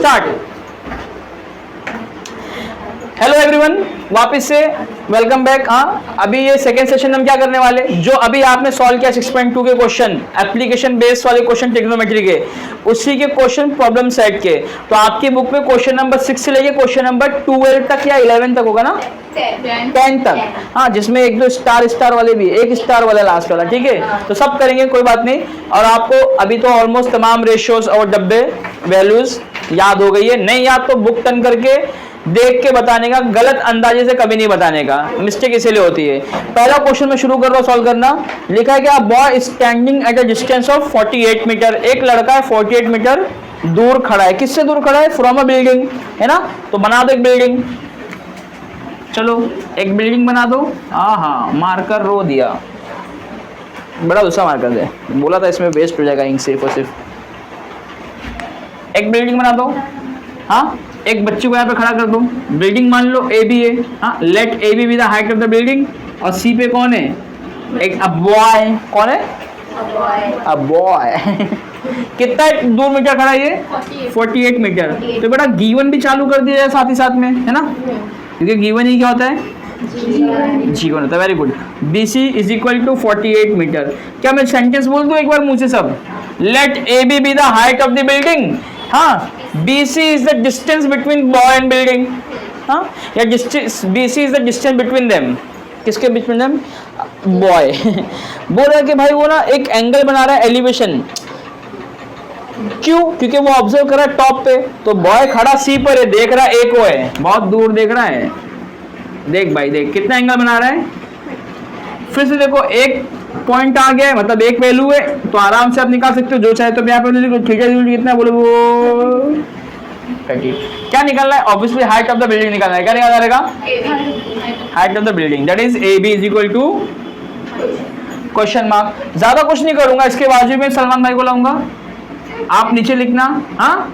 Start. Hello everyone, वापस से welcome back. हाँ, अभी ये सेकेंड सेशन हम क्या करने वाले, जो अभी आपने सॉल्व किया 6.2 के क्वेश्चन, एप्लीकेशन बेस्ड वाले क्वेश्चन ट्रिग्नोमेट्री के, उसी के क्वेश्चन प्रॉब्लम सेट के। तो आपकी बुक में क्वेश्चन नंबर 6 से लेके क्वेश्चन नंबर 12 तक या 11 तक होगा ना, 10 तक। हाँ, जिसमें एक दो स्टार वाले भी, एक स्टार वाला लास्ट वाला, ठीक है। तो सब करेंगे, कोई बात नहीं। और आपको अभी तो ऑलमोस्ट तमाम रेशियोज और डब्बे वैल्यूज याद हो गई है। नहीं याद तो बुक टर्न करके देख के बताने का, गलत अंदाजे से कभी नहीं बताने का, मिस्टेक इसीलिए होती है। पहला क्वेश्चन में शुरू कर रहा हूं सॉल्व करना। लिखा है कि a boy standing at a distance of 48 metre. एक लड़का है 48 मीटर दूर खड़ा है। किससे दूर खड़ा है? फ्रॉम अ बिल्डिंग, है ना। तो बना दो एक बिल्डिंग, चलो एक बिल्डिंग बना दो। हाँ, मार्कर रो दिया, बड़ा दूसरा मार्कर दे, बोला था इसमें वेस्ट हो जाएगा इंक सिर्फ और सिर्फ। एक बिल्डिंग बना दो। हाँ, एक बच्चे को यहाँ पे खड़ा कर दो। बिल्डिंग मान लो ए बी है। हाँ, let A B be the height of the building. और सी पे कौन है? एक अ बॉय। कौन है? A boy. कितना दूर मीटर खड़ा है ये? 48 मीटर। तो बेटा गिवन भी चालू कर दिया जाए साथ ही साथ में, है ना, क्योंकि गिवन ही क्या होता है? जीवन होता है। Very good. B C is equal to 48 metre. क्या मैं सेंटेंस बोल दूं एक बार मुझे सब? Let A B be the height of the building. हाँ, BC is the distance between boy and building. हाँ, या distance BC is the distance between them. किसके between them? Boy. बोल रहा है कि भाई वो ना एक एंगल बना रहा है, एलिवेशन। क्यों? क्योंकि वो ऑब्जर्व कर रहा है टॉप पे। तो बॉय खड़ा सी पर है, देख रहा है ए को है, बहुत दूर देख रहा है। देख भाई देख कितना एंगल बना रहा है। फिर से देखो, एक पॉइंट आ गया है, मतलब एक वैल्यू है, तो आराम से आप निकाल सकते हो जो चाहे। तो यहाँ पे थीटा कितना बोले वो 30। क्या निकालना है? Obviously height of the building निकालना है। क्या निकाला जाएगा? Height of the building, that is A B is equal to question mark. ज्यादा कुछ नहीं करूंगा, इसके बाजू में सलमान भाई को लाऊंगा, आप नीचे लिखना। हाँ,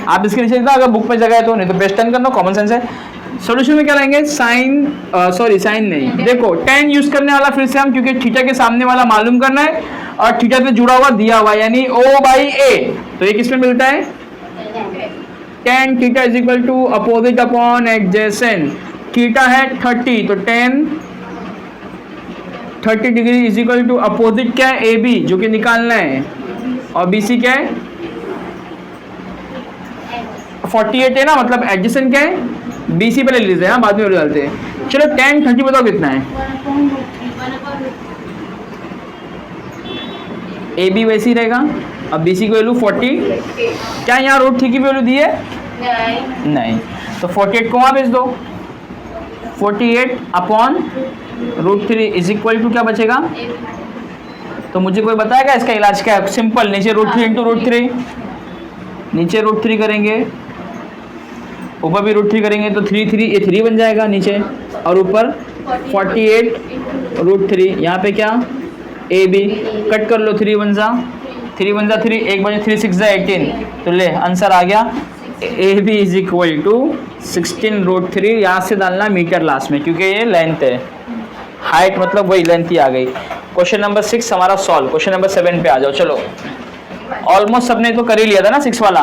आप इसके नीचे लिखना अगर बुक में जगह है तो, नहीं तो बेस्ट टर्न करना, कॉमन सेंस है। सॉल्यूशन में क्या लेंगे? साइन नहीं, देखो tan यूज करने वाला फिर से हम, क्योंकि थीटा के सामने वाला मालूम करना है और थीटा से जुड़ा हुआ दिया हुआ, यानी O बाई A। तो ये किसमें मिलता है? tan theta is equal to opposite upon adjacent. Theta है 30, तो tan 30 degree is equal to opposite क्या है? AB, जो कि निकालना है। और BC क्या है? 48 है ना, मतलब एडजेसेंट क्या है? BC पहले ले लेते हैं, बाद में डालते हैं। चलो tan 30 बताओ कितना है? AB वैसे ही रहेगा, अब BC की वैल्यू 40। क्या यहाँ √3 की वैल्यू दी है? नहीं। तो 48 को वहाँ भेज दो। 48 अपॉन √3 इज इक्वल टू क्या बचेगा? तो मुझे कोई बताएगा इसका इलाज क्या है? सिंपल, नीचे √3 इंटू √3, नीचे √3 करेंगे, ऊपर भी √3 करेंगे, तो 3 बन जाएगा नीचे, और ऊपर 48 √3। यहाँ पे क्या? ए बी कट कर लो, 3 बन जा 3, 1 बजे 3 6 18। तो ले आंसर आ गया, A B is equal to 16 √3। यहाँ से डालना मीटर लास्ट में, क्योंकि ये लेंथ है, हाइट मतलब वही लेंथ ही आ गई। क्वेश्चन नंबर 6 हमारा सॉल्व। क्वेश्चन नंबर 7 पे आ जाओ। चलो, ऑलमोस्ट सबने तो कर ही लिया था ना 6 वाला।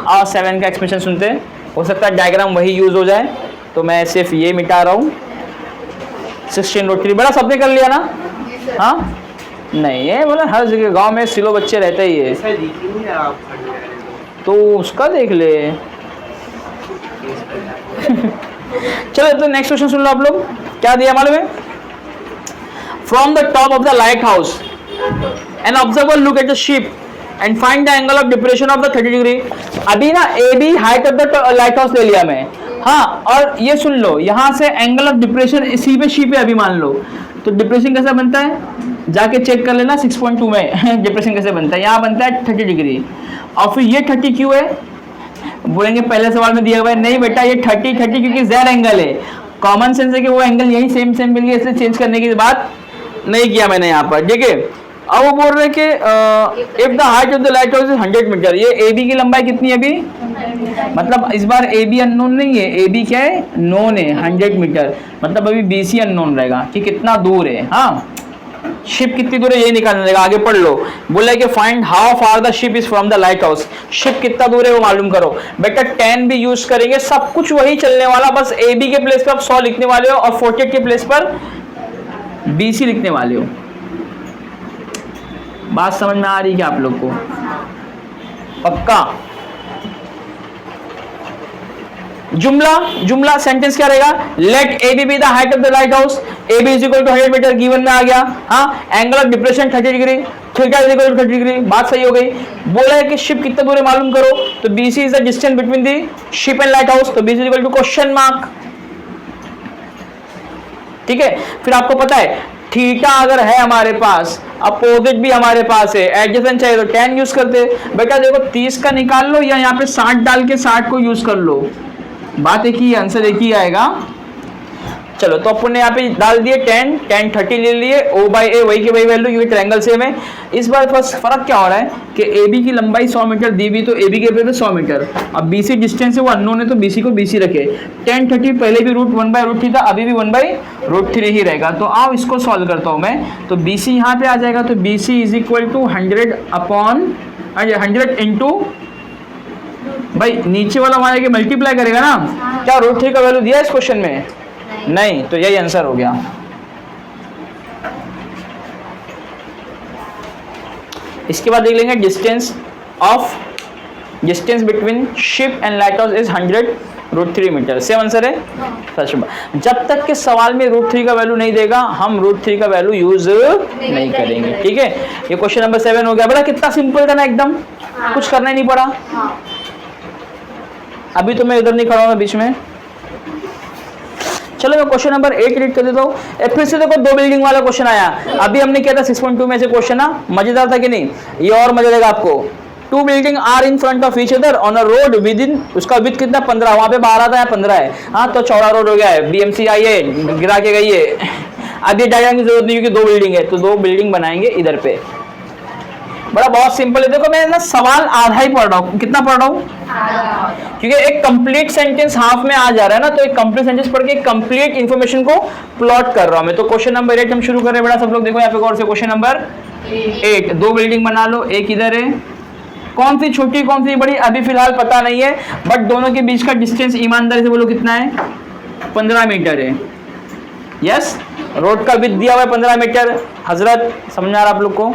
और 7 का एक्सप्रेशन सुनते, हो सकता है डायग्राम वही यूज हो जाए, तो मैं सिर्फ ये मिटा रहा हूँ। 16 √3 बड़ा सबने कर लिया ना? हाँ, नहीं है बोला, हर जगह गांव में सिलो बच्चे रहते ही है, तो उसका देख ले। चलो तो नेक्स्ट क्वेश्चन सुन लो आप लोग। क्या दिया मालूम है? From the top of the lighthouse an observer look at the ship and find the angle of depression of the 30 degree. अभी ना A B height of the lighthouse ले लिया मैं। हाँ, और ये सुन लो, यहाँ से एंगल ऑफ डिप्रेशन सी पे शी पे अभी मान लो, तो डिप्रेशन कैसा बनता है? जाके चेक कर लेना 6.2 में डिप्रेशन कैसे बनता है। यहाँ बनता है 30 डिग्री। और फिर ये 30 क्यों है? बोलेंगे पहले सवाल में दिया हुआ है। नहीं बेटा, ये 30 क्योंकि जेड एंगल है। कॉमन सेंस है कि वो एंगल यही सेम मिल गया, इसलिए चेंज करने की बात नहीं किया मैंने यहाँ पर, ठीक है। अब वो बोल रहे हैं कि if the height of the lighthouse is 100 metre. ये ए बी की लंबाई कितनी है अभी? मतलब इस बार ए बी अननोन नहीं है, ए बी क्या है? नोन है, 100 मीटर। मतलब अभी BC अननोन रहेगा कि कितना दूर है। हाँ, शिप कितनी दूर है ये निकालने देगा, आगे पढ़ लो। बोला है कि find how far the ship is from the light house, ship कितना दूर है वो मालूम करो। बेटा 10 भी यूज करेंगे, सब कुछ वही चलने वाला, बस ए बी के प्लेस पर आप 100 लिखने वाले हो और 48 के प्लेस पर BC लिखने वाले हो। बात समझ में आ रही है क्या आप लोग को? पक्का? जुमला सेंटेंस क्या रहेगा? Let A B be the height of the lighthouse, A B is equal to 100 metre, given में आ गया। हाँ, angle of depression 30 degree, theta is equal to 30 degree, बात सही हो गई। बोला है कि शिप कितना दूर है मालूम करो, तो BC is the distance between the ship and lighthouse, तो BC is equal to question mark. ठीक है, फिर आपको पता है थीटा अगर है हमारे पास, अपोजिट भी हमारे पास है, एडजेसेंट चाहिए तो 10 यूज करते। बेटा देखो 30 का निकाल लो या यहाँ पे 60 डाल के 60 को यूज कर लो, बात एक ही, आंसर एक ही आएगा। चलो तो अपन ने यहाँ पे डाल दिए 10 30 ले लिए, O बाई ए वही की वही वैल्यू, ये ट्रायंगल सेम है। इस बार फर्स्ट फर्क क्या हो रहा है कि AB की लंबाई 100 मीटर दी भी, तो AB के पे 100 मीटर, अब BC डिस्टेंस है वो अननोन है तो BC को BC रखे। 10 30 पहले भी √1/√3 था, अभी भी 1/√3 ही रहेगा। तो आओ इसको सॉल्व करता हूँ मैं, तो BC यहाँ पे आ जाएगा, तो BC is equal to 100 into, भाई नीचे वाला हमारे के मल्टीप्लाई करेगा ना। क्या √3 का वैल्यू दिया इस क्वेश्चन में? नहीं, तो यही आंसर हो गया। इसके बाद देख लेंगे distance between ship and lighthouse is 100 √3 metre, same answer है। जब तक के सवाल में √3 का वैल्यू नहीं देगा हम √3 का वैल्यू यूज नहीं करेंगे। ठीक है, ये क्वेश्चन नंबर 7 हो गया। बड़ा कितना सिंपल था ना, एकदम कुछ करना ही नहीं पड़ा। अभी तो मैं इधर नहीं खड़ा हूँ बीच में। चलो मैं क्वेश्चन नंबर 8 रीड कर देता हूँ। फिर से देखो 2 बिल्डिंग वाला क्वेश्चन आया। अभी हमने किया था 6.2 में से क्वेश्चन ना, मजेदार था कि नहीं? ये और मजा देगा आपको। 2 building are in front of each other on a road within, उसका विड्थ कितना 15, वहां पे 12 था या 15 है। हाँ, तो चौड़ा रोड हो गया है, BMC आई है गिरा के गई है। अब ये डायग्राम की जरूरत नहीं क्योंकि 2 बिल्डिंग है, तो 2 बिल्डिंग बनाएंगे इधर पे। बड़ा बहुत सिंपल है। देखो मैं ना सवाल आधा ही पढ़ रहा हूँ, कितना पढ़ रहा हूँ? क्योंकि एक कंप्लीट सेंटेंस हाफ में आ जा रहा है ना, तो एक कंप्लीट सेंटेंस पढ़ के कंप्लीट इंफॉर्मेशन को प्लॉट कर रहा हूं मैं। तो क्वेश्चन नंबर 8 हम शुरू कर रहे हैं। बड़ा सब लोग देखो यहाँ पे गौर से, क्वेश्चन नंबर 8। 2 बिल्डिंग बना लो, एक इधर है, कौन सी छोटी कौन सी बड़ी अभी फिलहाल पता नहीं है, बट दोनों के बीच का डिस्टेंस ईमानदारी से बोलो कितना है? 15 मीटर है। यस, रोड का विड्थ दिया हुआ है 15 मीटर। हजरत समझ आ रहा आप लोग को?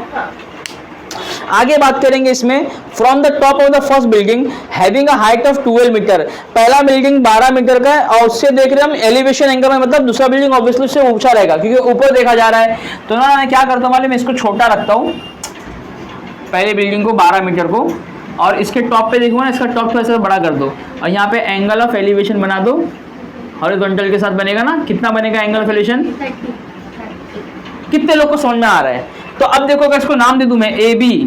आगे बात करेंगे इसमें। From the top of the first building having a height of 12 metre, पहला बिल्डिंग 12 मीटर का है और उससे देख रहे हम एलिवेशन एंगल में, मतलब दूसरा बिल्डिंग ऑब्वियसली उससे ऊंचा रहेगा क्योंकि ऊपर देखा जा रहा है। तो ना मैं क्या करता हूँ मालूम, मैं इसको छोटा रखता हूँ, पहले बिल्डिंग को 12 मीटर को, और इसके टॉप पे देखो ना, इसका टॉप थोड़ा सा बड़ा कर दो और यहाँ पे एंगल ऑफ एलिवेशन बना दो। हॉरिजॉन्टल के साथ बनेगा ना, कितना बनेगा एंगल ऑफ एलिवेशन? कितने लोग को समझ में आ रहा है? तो अब देखो अगर इसको नाम दे दूं मैं AB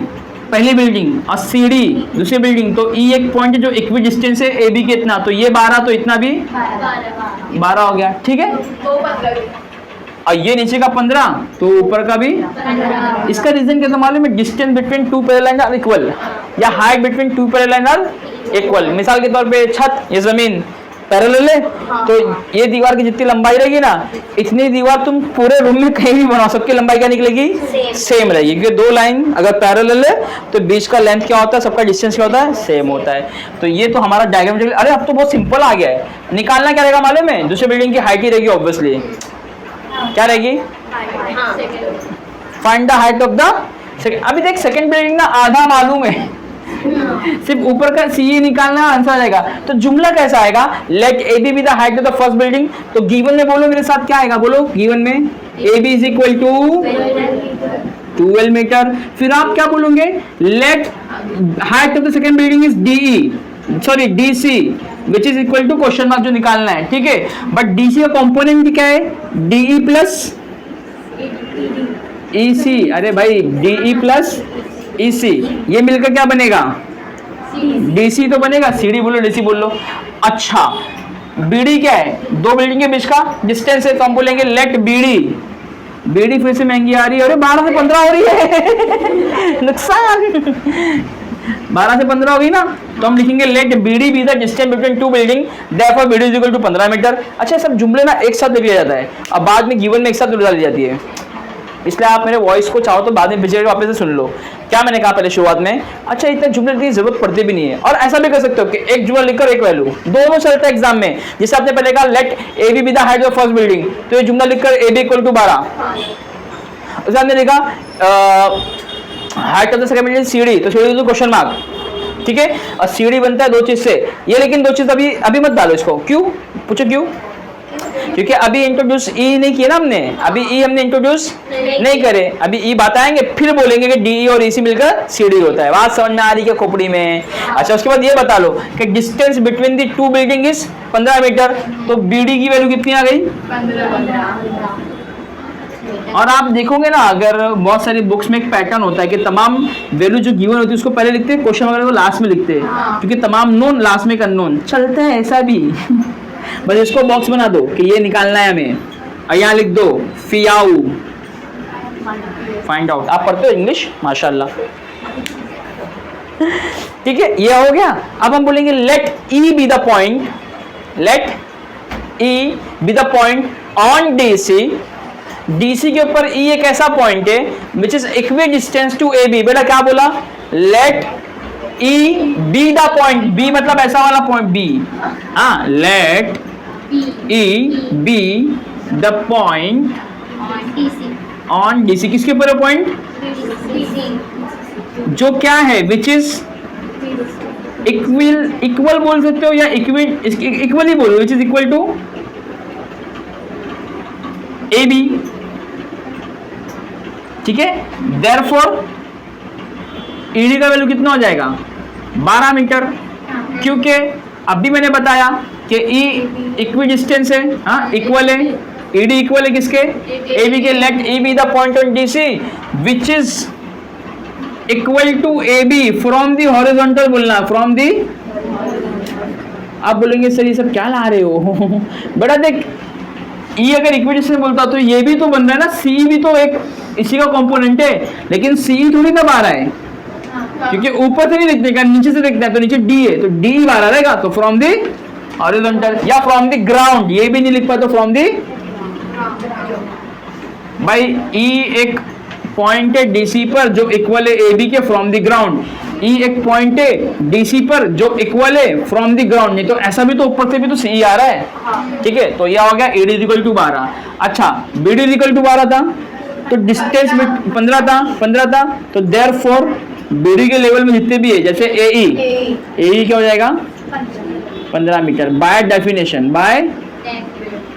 पहली बिल्डिंग और CD दूसरी बिल्डिंग, तो E एक पॉइंट है जो इक्वी डिस्टेंस है AB के इतना, तो ये 12 तो इतना भी 12 हो गया। ठीक है, और ये नीचे का 15 तो ऊपर का भी। इसका रीजन क्या था मालूम है? Distance between 2 parallel are equal, या height between 2 parallel are equal. मिसाल के तौर पे छत, ये जमीन पैरेलल है, तो ये दीवार की जितनी लंबाई रहेगी ना, इतनी दीवार तुम पूरे रूम में कहीं भी बनाओ, सबकी लंबाई क्या निकलेगी? सेम रहेगी। क्योंकि 2 लाइन अगर पैरेलल है तो बीच का लेंथ क्या होता है, सबका डिस्टेंस क्या होता है? सेम होता है। तो ये तो हमारा डायग्राम। अरे अब तो बहुत सिंपल आ गया है। निकालना क्या रहेगा मालूम है? दूसरी बिल्डिंग की हाइट ही रहेगी ऑब्वियसली। क्या रहेगी? Find the height of the second. अभी देख सेकंड बिल्डिंग ना आधा मालूम है, सिर्फ ऊपर का CE निकालना आंसर आएगा। तो जुमला कैसा आएगा? Let AB be the height of the first building. तो गिवन में बोलो मेरे साथ क्या आएगा, बोलो गिवन में AB is equal to 12 metre. फिर आप क्या बोलोगे? Let height of the second building is DC which is equal to question mark जो निकालना है। ठीक है, बट DC का कॉम्पोनेंट क्या है? DE plus EC। अरे भाई DE प्लस EC, ये मिलकर क्या बनेगा? DC तो बनेगा। CD बोलो, DC बोल लो। अच्छा, BD क्या है? 2 बिल्डिंग के बीच का डिस्टेंस है, तो हम बोलेंगे लेट BD फिर से महंगी आ रही है, अरे 12 से 15 हो रही है नुकसान 12 से 15 हो गई ना, तो हम लिखेंगे let BD be the distance between 2 building, therefore BD is equal to 15 metre. अच्छा, सब जुमले ना एक साथ लिख लिया जाता है, अब बाद में गिवन में एक साथ डाली जाती है। इसलिए आप मेरे वॉइस को चाहो तो बाद में पिछले वापस से सुन लो। क्या मैंने कहा पहले शुरुआत में? अच्छा, इतने जुमले की जरूरत पड़ती भी नहीं है। और ऐसा भी कर सकते हो कि एक जुमला लिखकर एक वैल्यू, दोनों चलता है एग्जाम में। जैसे आपने पहले कहा let A B the height of first building, तो ये जुमला लिखकर ए बी इक्वल टू 12। उसके आपने लिखा height of the second building सीढ़ी, तो सीढ़ी तो क्वेश्चन मार्क, ठीक है। और सीढ़ी बनता है 2 चीज से, ये लेकिन 2 चीज अभी मत डालो इसको। क्यों? पूछो क्यों? क्योंकि अभी इंट्रोड्यूस ई नहीं किया ना हमने, अभी ई हमने इंट्रोड्यूस नहीं करे। अभी ई बताएंगे फिर बोलेंगे कि डी और ई सी मिलकर सीडी होता है। बात समझ में आ रही है खोपड़ी में? अच्छा, उसके बाद ये बता लो कि distance between the 2 building is 15 metre, तो बीडी की वैल्यू कितनी आ गई? 15। और आप देखोगे ना, अगर बहुत सारी बुक्स में एक पैटर्न होता है कि तमाम वैल्यू जो गिवन होती है उसको पहले लिखते हैं, क्वेश्चन वगैरह को लास्ट में लिखते हैं, क्योंकि तमाम नोन लास्ट में अननोन चलता है ऐसा भी। बस इसको बॉक्स बना दो कि ये निकालना है हमें, और यहाँ लिख दो फियाऊ, फाइंड आउट। आप पढ़ते हो इंग्लिश माशाल्लाह, ठीक है। ये हो गया। अब हम बोलेंगे let E be the point, let E be the point on DC. DC के ऊपर ई एक ऐसा पॉइंट है which is equidistance to A B. बेटा क्या बोला? Let E be the point, B मतलब ऐसा वाला पॉइंट बी। हाँ, let E be the point on DC. किसके ऊपर है पॉइंट? जो क्या है, विच इज इक्वल बोल सकते हो या इक्वल ही बोलो, which is equal to A B, ठीक है। देयरफॉर ईडी का वैल्यू कितना हो जाएगा? 12 मीटर, क्योंकि अभी मैंने बताया कि ई इक्वी डिस्टेंस है, हाँ इक्वल है, ईडी इक्वल है किसके? ए बी के। Let E be the point on DC which is equal to A B from the horizontal बोलना, फ्रॉम दी। आप बोलेंगे सर ये सब क्या ला रहे हो? बेटा देख, ई अगर इक्विडिस्टेंस बोलता तो ये भी तो बन रहा है ना, सी भी तो एक इसी का कंपोनेंट है, लेकिन सी थोड़ी ना 12 है, क्योंकि ऊपर से नहीं लिखने का, नीचे से लिखना है, तो नीचे डी है, तो डी 12 रहेगा। तो फ्रॉम दी हॉरिजॉन्टल या फ्रॉम दी ग्राउंड, ये भी नहीं लिख पाए तो फ्रॉम दी। भाई ई एक पॉइंट है डीसी पर जो इक्वल है ए बी के फ्रॉम दी ग्राउंड, ई एक पॉइंट है डीसी पर जो इक्वल है फ्रॉम दी ग्राउंड। नहीं तो ऐसा भी तो ऊपर से भी तो सी आ रहा है, ठीक है। तो यह हो गया एडी इक्वल टू 12। अच्छा, बीडी इक्वल टू 12 था, तो डिस्टेंस में 15 था, तो देयरफॉर बीडी के लेवल में जितने भी है, जैसे ए क्या हो जाएगा? 15 मीटर। बाय डेफिनेशन, बाय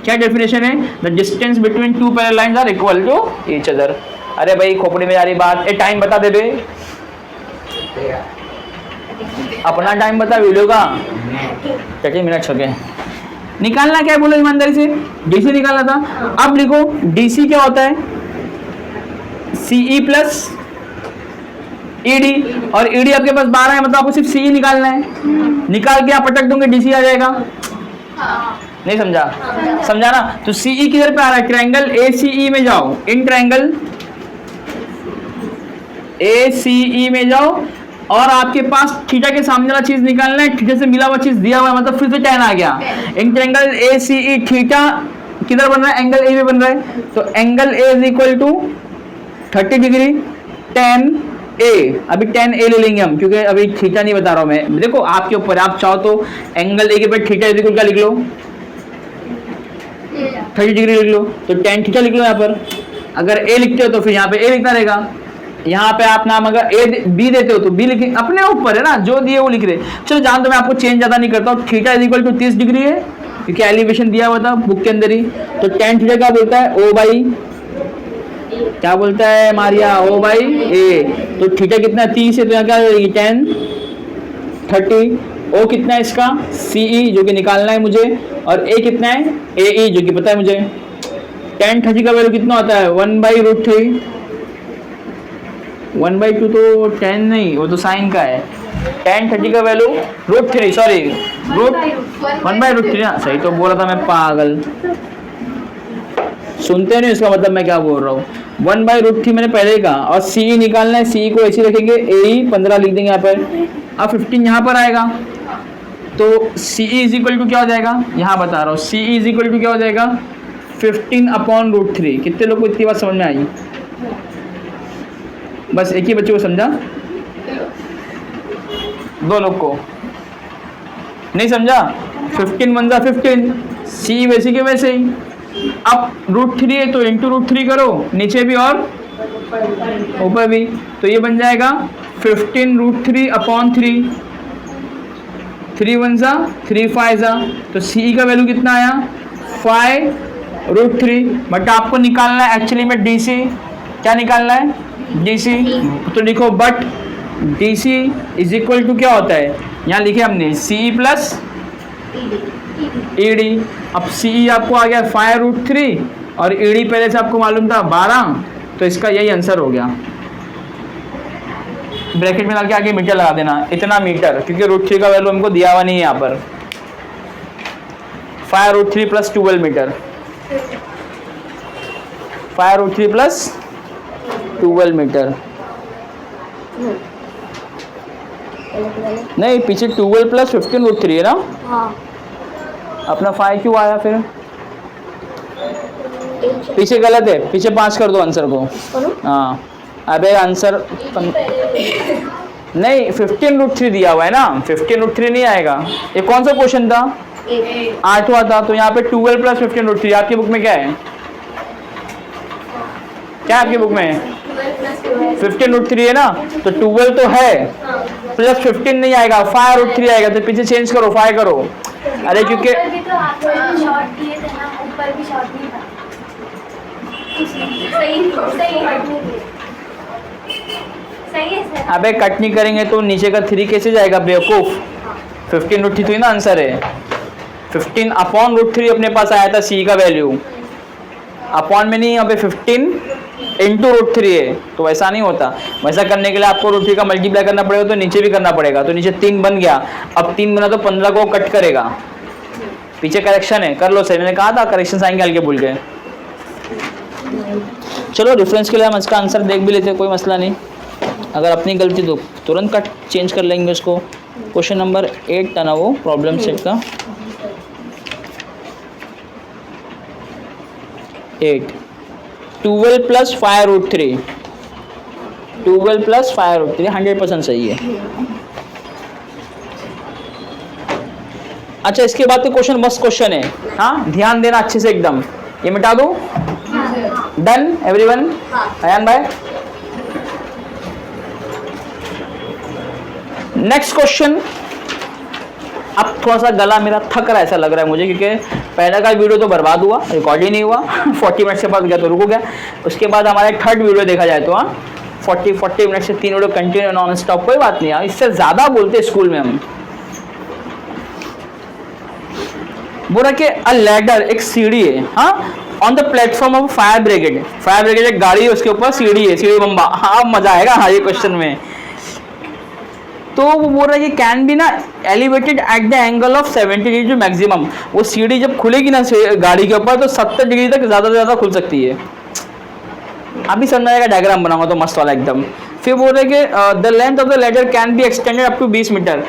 क्या डेफिनेशन है? The distance between 2 parallel lines are equal to each other. अरे भाई खोपड़ी में आ रही बात, ए टाइम बता दे बे, अपना टाइम बता वीडियो का। 30 मिनट हो गए। निकालना क्या है बोलो ईमानदारी से? डीसी निकालना था। अब लिखो डीसी क्या होता है? सीई प्लस ईडी, और ईडी आपके पास 12 है, मतलब आपको सिर्फ सीई निकालना है। निकाल के आप पटक दोगे डीसी आ जाएगा। नहीं समझा? समझा ना? तो सीई किधर पे आ रहा है? ट्रायंगल एसीई में जाओ, इन ट्रायंगल एसीई में जाओ, और आपके पास थीटा के सामने वाला चीज निकालना है, थीटा से मिला हुआ चीज दिया हुआ है, मतलब फिर से tan आ गया। इन ट्रायंगल एसीई थीटा किधर बन रहा है? एंगल ए में बन रहा है, तो angle A is equal to 30 degree tan A. अभी tan ए ले लेंगे हम, क्योंकि अभी थीटा नहीं बता रहा हूं मैं। देखो आपके ऊपर, आप चाहो तो एंगल ए के ऊपर थीटा इज इक्वल क्या लिख लो? 30 डिग्री लिख लो, तो tan थीटा लिख लो यहाँ पर। अगर ए लिखते हो तो फिर यहाँ पे ए लिखना रहेगा। यहाँ पे आप नाम अगर ए बी देते हो तो बी लिखें, अपने ऊपर है ना, जो दिए वो लिख रहे। चलो जान दो, मैं आपको चेंज ज्यादा नहीं करता हूँ। Theta is equal to 30 degree है, क्योंकि एलिवेशन दिया हुआ था बुक के अंदर ही। तो tan थीटा क्या बोलता है? ओ बाई, क्या बोलता है मारिया? ओ बाई ए। तो थीटा कितना है? 30 है, तो यहाँ क्या हो जाएगी? tan 30। ओ कितना है इसका? सीई जो कि निकालना है मुझे, और ए कितना है? ए जो कि पता है मुझे। tan 30 का वैल्यू कितना होता है? 1/√3। 1/2 तो 10 नहीं, वो तो साइन का है। tan 30 का वैल्यू √3, सॉरी √1/√3 ना, सही तो बोला था मैं, पागल। सुनते नहीं इसका मतलब मैं क्या बोल रहा हूँ। 1/√3 मैंने पहले ही कहा। और सीई निकालना है, सीई को ऐसे रखेंगे, ए 15 लिख देंगे यहाँ पर। अब 15 यहाँ पर आएगा, तो सीई इज इक्वल टू क्या हो जाएगा? यहाँ बता रहा हूँ, सीई इज इक्वल टू क्या हो जाएगा? 15/√3। कितने लोग को इतनी बात समझ में आई? बस एक ही बच्चे को समझा, दो लोग को नहीं समझा। 15 वन जा 15, सी वैसे के वैसे ही। अब √3 है तो इंटू √3 करो, नीचे भी और ऊपर भी, तो ये बन जाएगा 15 √3 अपॉन 3, 3 वन जा 3 5 जा, तो सी का वैल्यू कितना आया 5√3। बट आपको निकालना है एक्चुअली में डीसी, क्या निकालना है डीसी, तो लिखो but DC is equal to क्या होता है, यहाँ लिखे हमने सी प्लस ईडी। अब सी आपको आ गया 5√3 और ईडी पहले से आपको मालूम था 12, तो इसका यही आंसर हो गया। ब्रैकेट में डाल के आगे मीटर लगा देना, इतना मीटर, क्योंकि √3 का वैल्यू हमको दिया हुआ नहीं है यहाँ पर। 5√3 प्लस 12 मीटर, 5√3 प्लस 12 मीटर, नहीं पीछे 12 प्लस 15√3 है ना। हाँ। अपना 5 क्यों आया फिर, पीछे गलत है, पीछे 5 कर दो आंसर को। हाँ अबे आंसर नहीं 15√3 दिया हुआ है ना, 15√3 नहीं आएगा। ये कौन सा क्वेश्चन था, 8वां था, तो यहाँ पे 12 प्लस 15√3। आपकी बुक में क्या है, क्या आपकी बुक में 15√3 है ना, तो 12 तो है प्लस 15 नहीं आएगा, 5√3 आएगा, तो पीछे चेंज करो 5 करो। अरे क्योंकि अबे कट नहीं करेंगे तो नीचे का 3 कैसे जाएगा बेवकूफ, 15√3 तो ही ना आंसर है। 15 अपॉन √3 अपने पास आया था सी का वैल्यू, अपॉन में नहीं, यहाँ पे 15 इंटू √3 है, तो वैसा नहीं होता। वैसा करने के लिए आपको √3 का मल्टीप्लाई करना पड़ेगा, तो नीचे भी करना पड़ेगा, तो नीचे 3 बन गया। अब 3 बना तो 15 को कट करेगा, पीछे करेक्शन है, कर लो सही, मैंने कहा था करेक्शन आएंगे हल्के भूल गए। चलो डिफरेंस के लिए हम इसका आंसर देख भी लेते हैं, कोई मसला नहीं। अगर अपनी गलती तो तुरंत कट चेंज कर लेंगे उसको। क्वेश्चन नंबर 8 था ना वो प्रॉब्लम सेट का, 8 12 प्लस 5√3, 12 प्लस 5√3 100% सही है। अच्छा इसके बाद तो क्वेश्चन मस्त क्वेश्चन है, हाँ ध्यान देना अच्छे से एकदम। ये मिटा दो, डन एवरीवन, अयान भाई। Next question. अब थोड़ा सा गला मेरा थक रहा है ऐसा लग रहा है मुझे, क्योंकि पहला का वीडियो तो बर्बाद हुआ, रिकॉर्ड ही नहीं हुआ 40 मिनट के बाद गया तो रुक गया। उसके बाद हमारा थर्ड वीडियो देखा जाए तो 40 मिनट से 3 वीडियो कंटिन्यू नॉन स्टॉप, कोई बात नहीं यार, इससे ज़्यादा बोलते स्कूल में हम। बोला कि अ लैडर एक सीढ़ी है, हाँ on the platform of fire brigade. Fire brigade एक गाड़ी है, उसके ऊपर सीढ़ी है, सीढ़ी बम्बा। हाँ मजा आएगा हाँ ये क्वेश्चन में। तो वो बोल रहा है कि कैन बी ना elevated at the angle of 70 degree to maximum. वो सीढ़ी जब खुलेगी ना गाड़ी के ऊपर तो 70 डिग्री तक ज़्यादा से ज़्यादा खुल सकती है। अभी समझ आएगा, डायग्राम बनाऊंगा तो मस्त वाला एकदम। फिर बोल रहे कि the length of the ladder can be extended up to 20 metre.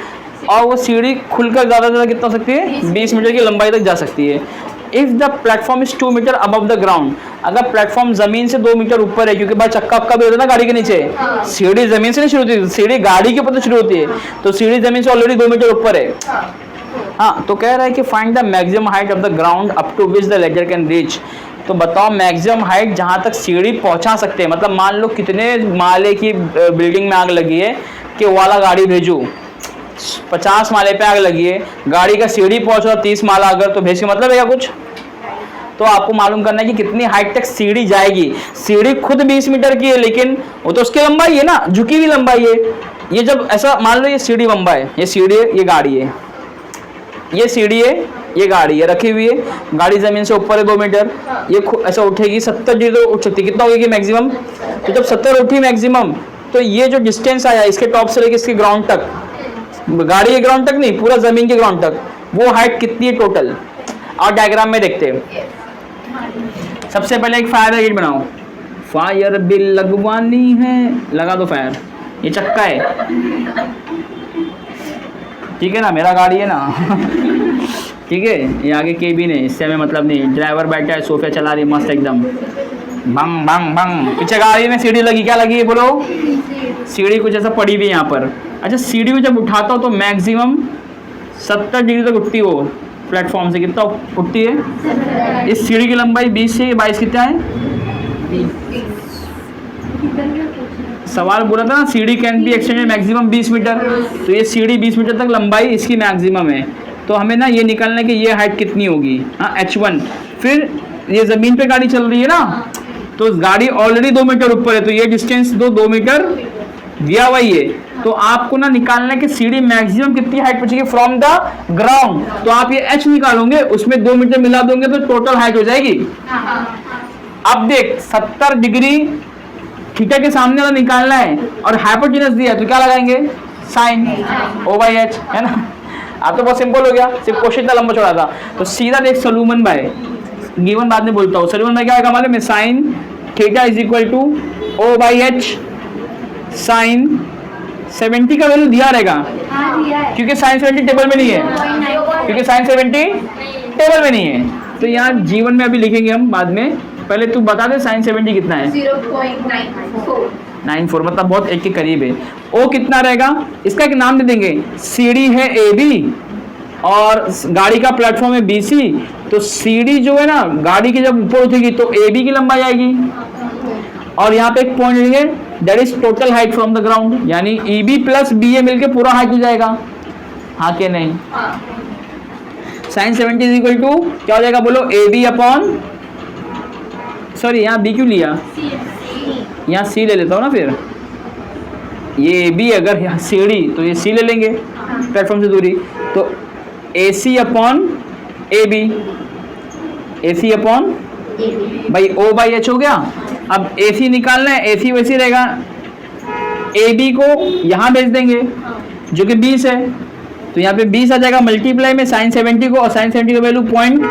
और वो सीढ़ी खुलकर ज़्यादा से ज़्यादा कितना हो सकती है, 20 मीटर की लंबाई तक जा सकती है। If the platform is 2 metre above the ground, अगर प्लेटफॉर्म जमीन से 2 मीटर ऊपर है, क्योंकि भाई चक्का वक्का भी होता है ना गाड़ी के नीचे, सीढ़ी जमीन से नहीं शुरू होती, सीढ़ी गाड़ी के ऊपर तो शुरू होती है, तो सीढ़ी जमीन से ऑलरेडी 2 मीटर ऊपर है। हाँ तो कह रहा है कि find the maximum height of the ground up to which the ladder can reach. तो बताओ मैक्सिमम हाइट जहाँ तक सीढ़ी पहुँचा सकते हैं, मतलब मान लो कितने माले की बिल्डिंग में आग लगी है कि वाला गाड़ी भेजूँ, 50 माले पे आग लगी है, गाड़ी का सीढ़ी पहुंच रहा 30 माला, अगर तो भेज के मतलब है क्या कुछ। तो आपको मालूम करना है कि कितनी हाइट तक सीढ़ी जाएगी। सीढ़ी खुद 20 मीटर की है, लेकिन वो तो उसकी लंबाई है ना, झुकी हुई लंबाई है। ये जब ऐसा मान लो ये सीढ़ी लंबा है, ये सीढ़ी है, ये गाड़ी है, ये सीढ़ी है, ये गाड़ी है, रखी हुई है, गाड़ी जमीन से ऊपर है 2 मीटर, ये ऐसा उठेगी 70 डिग्री तो उठ सकती है। कितना होगी मैक्सिमम, तो जब 70 उठी मैक्सिमम, तो ये जो डिस्टेंस आया इसके टॉप से लेकर इसके ग्राउंड तक, गाड़ी के ग्राउंड तक नहीं, पूरा जमीन के ग्राउंड तक, वो हाइट कितनी है टोटल। और डायग्राम में देखते हैं। सबसे पहले एक फायर ब्रिगेड बनाओ, फायर बिल लगवानी है, लगा दो फायर। ये चक्का है, ठीक है ना, मेरा गाड़ी है ना ठीक है। ये आगे केबिन है, इससे हमें मतलब नहीं, ड्राइवर बैठा है, सोफे चला रही मस्त एकदम, बंग बंग बंग, पीछे गाड़ी में सीढ़ी लगी, क्या लगी है बोलो? सीढ़ी कुछ ऐसा पड़ी हुई है यहाँ पर। अच्छा, सीढ़ी को जब उठाता हो तो मैक्सिमम 70 डिग्री तक उठती हो प्लेटफॉर्म से, कितना उठती है? इस सीढ़ी की लंबाई 20 से 22 कितना है? सवाल बोला था ना सीढ़ी can be extended maximum 20 metre, तो ये सीढ़ी 20 मीटर तक लंबाई इसकी मैक्सिमम है। तो हमें ना ये निकालना है कि ये हाइट कितनी होगी। हाँ, h1। फिर ये ज़मीन पे गाड़ी चल रही है ना, तो गाड़ी ऑलरेडी 2 मीटर ऊपर है, तो ये डिस्टेंस 2 मीटर दिया हुआ ही है। तो आपको ना निकालना है कि सीढ़ी मैक्सिमम कितनी हाइट पहुंचेगी फ्रॉम द ग्राउंड। तो आप ये h निकालोगे, उसमें 2 मीटर मिला दोगे तो टोटल हाइट हो जाएगी। अब देख 70 डिग्री थीटा के सामने वाला निकालना है और हाइपोटेनस दिया है, तो क्या लगाएंगे? साइन O/H, है ना। आप तो बहुत सिंपल हो गया, सिर्फ क्वेश्चन इतना लंबा छोड़ा था। तो सीधा देख सलूमन बाय गिवन, बाद में बोलता हूँ। सलूमन बाय क्या आएगा मालूम है? Sine theta is equal to O/H sine 70 का वैल्यू दिया रहेगा, क्योंकि साइन 70 टेबल में नहीं है, क्योंकि साइन 70 टेबल में नहीं है। तो यहाँ जीवन में अभी लिखेंगे हम बाद में, पहले तू बता दे साइन 70 कितना है? 0.94, मतलब बहुत एक के करीब है। ओ कितना रहेगा? इसका एक नाम दे देंगे, सीढ़ी है AB और गाड़ी का प्लेटफॉर्म है BC। तो सीढ़ी जो है ना गाड़ी की जब ऊपर उठेगी तो AB की लंबाई आएगी, और यहाँ पे एक पॉइंट लेंगे that is total height from the ground, यानी EB प्लस BA मिलके पूरा हाइट हो जाएगा। हाँ के नहीं? साइन 70 इज इक्वल टू क्या हो जाएगा बोलो? AB अपॉन, सॉरी यहाँ B क्यों लिया? यहाँ C ले लेता हूँ ना, फिर ये AB अगर यहाँ सीढ़ी तो ये C ले लेंगे प्लेटफॉर्म से दूरी, तो AC upon AB, AC upon भाई O/H हो गया। अब AC निकालना है, AC वैसे रहेगा, AB को यहाँ भेज देंगे जो कि 20 है, तो यहाँ पे 20 आ जाएगा मल्टीप्लाई में साइन 70 को, और साइन 70 का वैल्यू पॉइंट।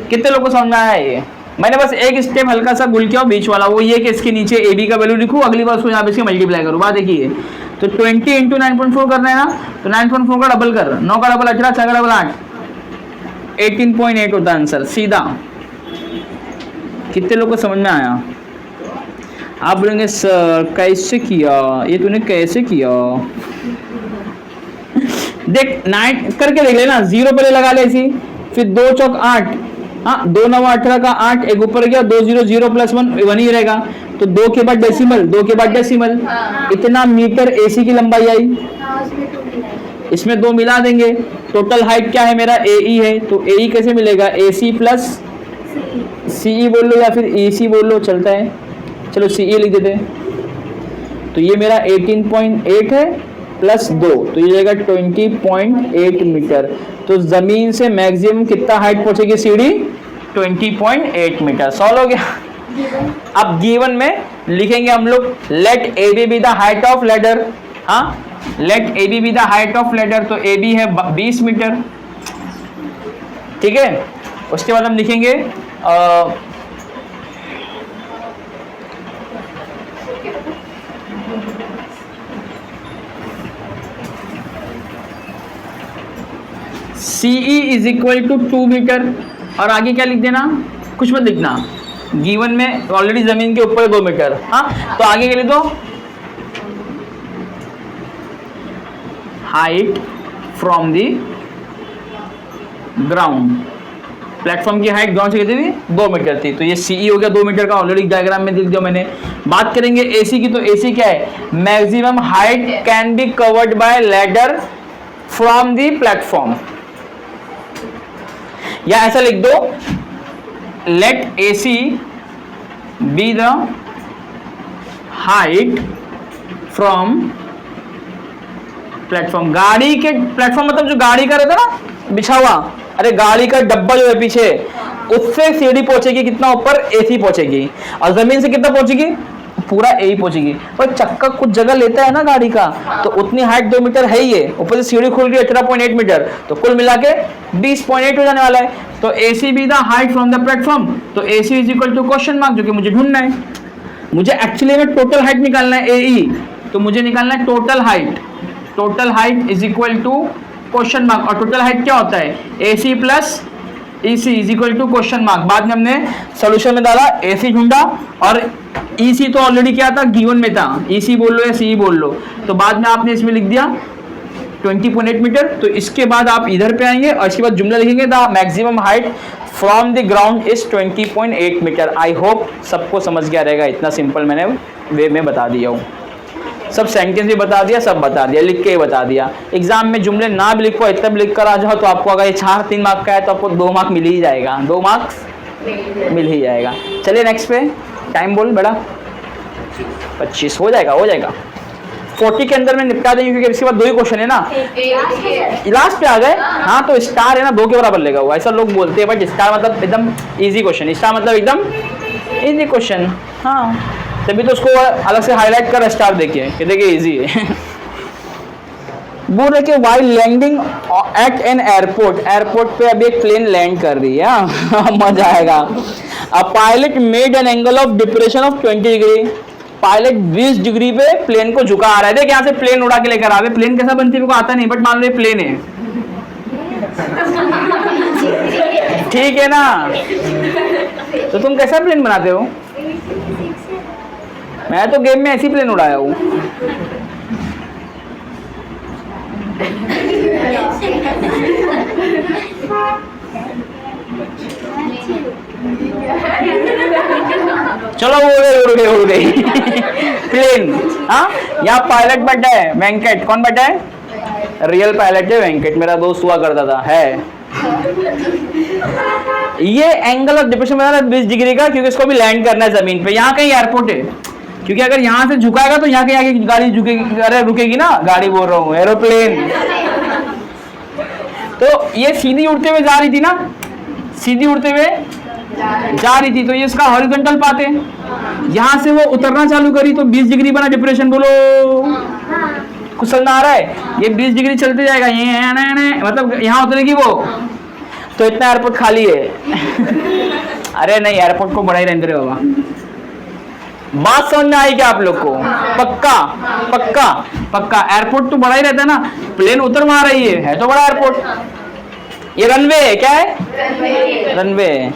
कितने लोगों को समझ में आया ये? मैंने बस एक स्टेप हल्का सा भूल किया बीच वाला, वो ये कि इसके नीचे AB का वैल्यू लिखूँ, अगली बार उसको यहाँ पे इसके मल्टीप्लाई करूँ। बात देखिए, तो 20 इंटू 9.4 करना है ना, तो 9.4 का डबल कर, 9 का डबल 18, 6 का डबल 8, 18.8 होता है आंसर सीधा। कितने लोगों को समझ में आया? आप बोलेंगे सर कैसे किया, ये तूने कैसे किया? देख 9 करके देख लेना, 0 पहले लगा ले इसी, फिर 2 चौक 8, हाँ 2 9 18 का 8, एक ऊपर गया 2 0 0 प्लस 1 1 ही रहेगा, तो 2 के बाद डेसिमल, 2 के बाद डेसिमल, इतना मीटर AC की लंबाई आई। इसमें 2 मिला देंगे, टोटल हाइट क्या है मेरा? AE है, तो AE कैसे मिलेगा? AC प्लस CE बोल लो या फिर EC बोल लो, चलता है। चलो CE लिख देते हैं। तो ये मेरा 18.8 है प्लस 2, तो ये जाएगा 20.8 मीटर। तो जमीन से मैक्सिमम कितना हाइट पहुंचेगी सीढ़ी? 20.8 मीटर। सॉल्व हो गया। अब गिवन में लिखेंगे हम लोग let AB be the height of ladder. हाँ, let AB be the height of ladder, तो AB है 20 मीटर, ठीक है। उसके बाद हम लिखेंगे CE is equal to 2 metre, और आगे क्या लिख देना? कुछ मत लिखना, गिवन में ऑलरेडी जमीन के ऊपर 2 मीटर। हाँ, तो आगे के लिए तो height from the ground, platform की हाइट ग्राउंड से कितनी थी? 2 मीटर थी, तो ये CE हो गया 2 मीटर का, ऑलरेडी डायग्राम में लिख दिया मैंने। बात करेंगे AC की, तो AC क्या है? Maximum height can be covered by ladder from the platform, या ऐसा लिख दो let AC be the height from platform. गाड़ी के प्लेटफॉर्म मतलब जो गाड़ी का रहता है ना बिछा हुआ, अरे गाड़ी का डब्बा जो है पीछे, उससे सीढ़ी पहुंचेगी कितना ऊपर? AC पहुंचेगी, और जमीन से कितना पहुंचेगी? पूरा AE पहुंचेगी। और चक्का कुछ जगह लेता है ना गाड़ी का, तो उतनी हाइट 2 मीटर है ही है, ऊपर से सीढ़ी खुल रही है 18.8 मीटर, तो कुल मिला के 20.8 हो जाने वाला है। तो AC be the height from the platform, तो AC is equal to question mark, जो कि मुझे ढूंढना है। मुझे एक्चुअली में टोटल हाइट निकालना है AE, तो मुझे निकालना है total height. Total height is equal to question mark, और टोटल हाइट क्या होता है? AC plus EC is equal to question mark, बाद में हमने सोल्यूशन में डाला AC ढूंढा और EC तो ऑलरेडी क्या था, गिवन में था, EC बोल लो या CE बोल लो, तो बाद में आपने इसमें लिख दिया 20.8 मीटर। तो इसके बाद आप इधर पे आएंगे और इसके बाद जुमला लिखेंगे the maximum height from the ground is 20.8 metre. I hope सबको समझ गया रहेगा, इतना सिंपल मैंने वे में बता दिया हूँ, सब सेंटेंस भी बता दिया, सब बता दिया, लिख के ही बता दिया। एग्जाम में जुमले ना भी लिखो, इतना भी लिख कर आ जाओ तो आपको अगर ये 3 मार्क का है तो आपको 2 मार्क मिल ही जाएगा, 2 मार्क्स मिल ही जाएगा। चलिए नेक्स्ट पे, टाइम बोल बेटा, 25 हो जाएगा, हो जाएगा 40 के अंदर में निपटा देंगे क्योंकि इसके बाद 2 ही क्वेश्चन है ना, लास्ट पे आ गए। हाँ तो स्टार है ना 2 के बराबर लेगा हुआ, ऐसा लोग बोलते हैं, बट स्टार मतलब एकदम इजी क्वेश्चन, स्टार मतलब एकदम इजी क्वेश्चन। हाँ तभी तो उसको अलग से हाईलाइट कर स्टार देखिए कि देखिए इजी है। बोल रहे कि while landing at an airport, airport पे अभी एक प्लेन लैंड कर रही है, मजा आएगा। A pilot made an angle of depression of 20 degree, pilot 20 degree पे प्लेन को झुका आ रहा है। देख यहाँ से प्लेन उड़ा के लेकर आ गए, प्लेन कैसा बनती है मेरे को आता नहीं, बट मान लो ये प्लेन है, ठीक है ना, तो तुम कैसा प्लेन बनाते हो? मैं तो गेम में ऐसी प्लेन उड़ाया हूँ। चलो उड़ गई प्लेन। हाँ यहाँ पायलट बैठा है वेंकट, कौन बैठा है? रियल पायलट है वेंकट, मेरा दोस्त हुआ करता था, है। ये एंगल ऑफ डिप्रेशन बना रहा है 20 डिग्री का, क्योंकि इसको भी लैंड करना है जमीन पे। यहाँ कहीं एयरपोर्ट है, क्योंकि अगर यहाँ से झुकाएगा तो यहाँ के आगे गाड़ी झुकेगी, अरे रुकेगी ना, गाड़ी बोल रहा हूँ, एरोप्लेन। तो ये सीधी उड़ते हुए जा रही थी ना, सीधी उड़ते हुए जा रही थी, तो ये इसका हॉरिजॉन्टल पाथ है। यहाँ से वो उतरना चालू करी तो 20 डिग्री बना डिप्रेशन, बोलो कुछ समझ आ रहा है? ये 20 डिग्री चलते जाएगा, ये मतलब यहाँ उतरेगी वो, तो इतना एयरपोर्ट खाली है। अरे नहीं, एयरपोर्ट को बड़ा ही रहने रहे बाबा। बात समझ में आई क्या आप लोग को? पक्का पक्का पक्का, एयरपोर्ट तो बड़ा ही रहता है ना, प्लेन उतर वहां रही है तो बड़ा एयरपोर्ट। ये रनवे है, क्या है? रनवे है।